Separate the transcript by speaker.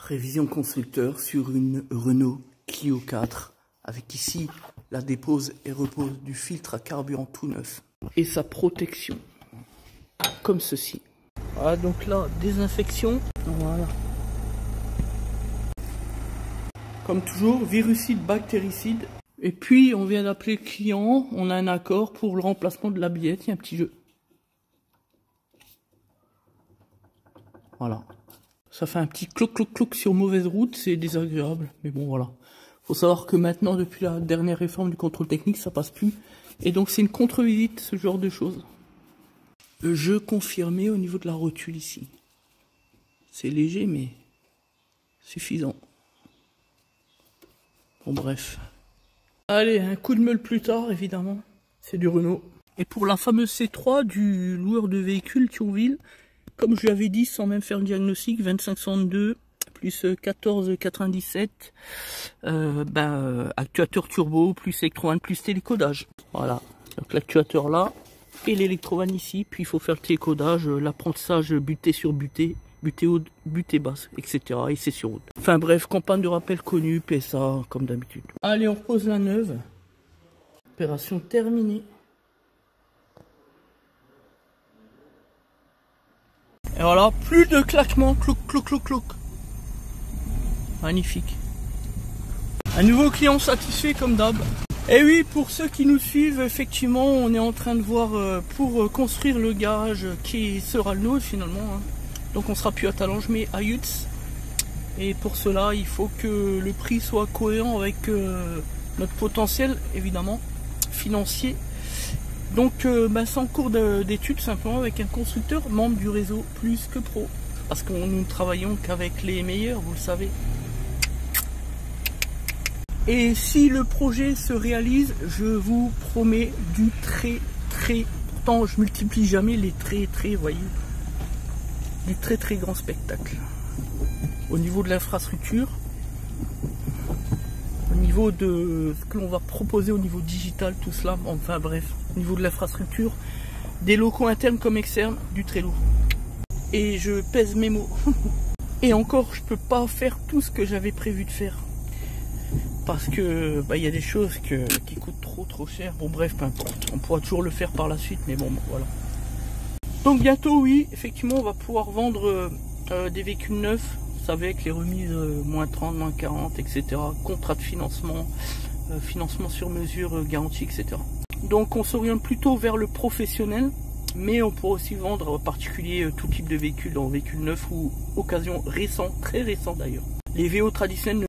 Speaker 1: Révision constructeur sur une Renault Clio 4 avec ici la dépose et repose du filtre à carburant tout neuf et sa protection comme ceci. Voilà, donc là désinfection, voilà. Comme toujours, virucide, bactéricide. Et puis on vient d'appeler le client, on a un accord pour le remplacement de la billette, il y a un petit jeu. Voilà. Ça fait un petit cloc cloc cloc sur mauvaise route, c'est désagréable, mais bon voilà. Faut savoir que maintenant, depuis la dernière réforme du contrôle technique, ça passe plus. Et donc c'est une contre-visite, ce genre de choses. Je confirmé au niveau de la rotule ici. C'est léger mais suffisant. Bon bref. Allez, un coup de meule plus tard évidemment. C'est du Renault. Et pour la fameuse C3 du loueur de véhicules Thionville, comme je lui avais dit, sans même faire le diagnostic, 2562 plus 1497, actuateur turbo, plus électrovan, plus télécodage. Voilà, donc l'actuateur là, et l'électrovan ici, puis il faut faire le télécodage, l'apprentissage buté sur buté, buté haut, buté basse, etc. Et c'est sur route. Enfin bref, campagne de rappel connue, PSA, comme d'habitude. Allez, on repose la neuve. Opération terminée. Et voilà, plus de claquements, clouc, clouc, clouc, clouc. Magnifique. Un nouveau client satisfait comme d'hab. Et oui, pour ceux qui nous suivent, effectivement, on est en train de voir pour construire le garage qui sera le nôtre finalement. Hein. Donc on sera plus à Talange mais à Yutz. Et pour cela, il faut que le prix soit cohérent avec notre potentiel, évidemment, financier. Donc c'est en cours d'étude simplement avec un constructeur membre du réseau Plus que Pro. Parce que nous ne travaillons qu'avec les meilleurs, vous le savez. Et si le projet se réalise, je vous promets du très, pourtant je multiplie jamais les très, vous voyez, du très grand spectacle. Au niveau de l'infrastructure, au niveau de ce que l'on va proposer au niveau digital, tout cela, enfin bref, au niveau de l'infrastructure, des locaux internes comme externes, du très lourd. Et je pèse mes mots. Et encore, je peux pas faire tout ce que j'avais prévu de faire. Parce que y a des choses qui coûtent trop cher. Bon bref, peu importe. On pourra toujours le faire par la suite, mais bon, voilà. Donc bientôt, oui, effectivement, on va pouvoir vendre des véhicules neufs. Vous savez, avec les remises moins 30, moins 40, etc. Contrat de financement, financement sur mesure, garantie, etc. Donc on s'oriente plutôt vers le professionnel. Mais on pourra aussi vendre en particulier tout type de véhicules, en véhicules neufs ou occasion récents, très récents d'ailleurs. Les VO traditionnels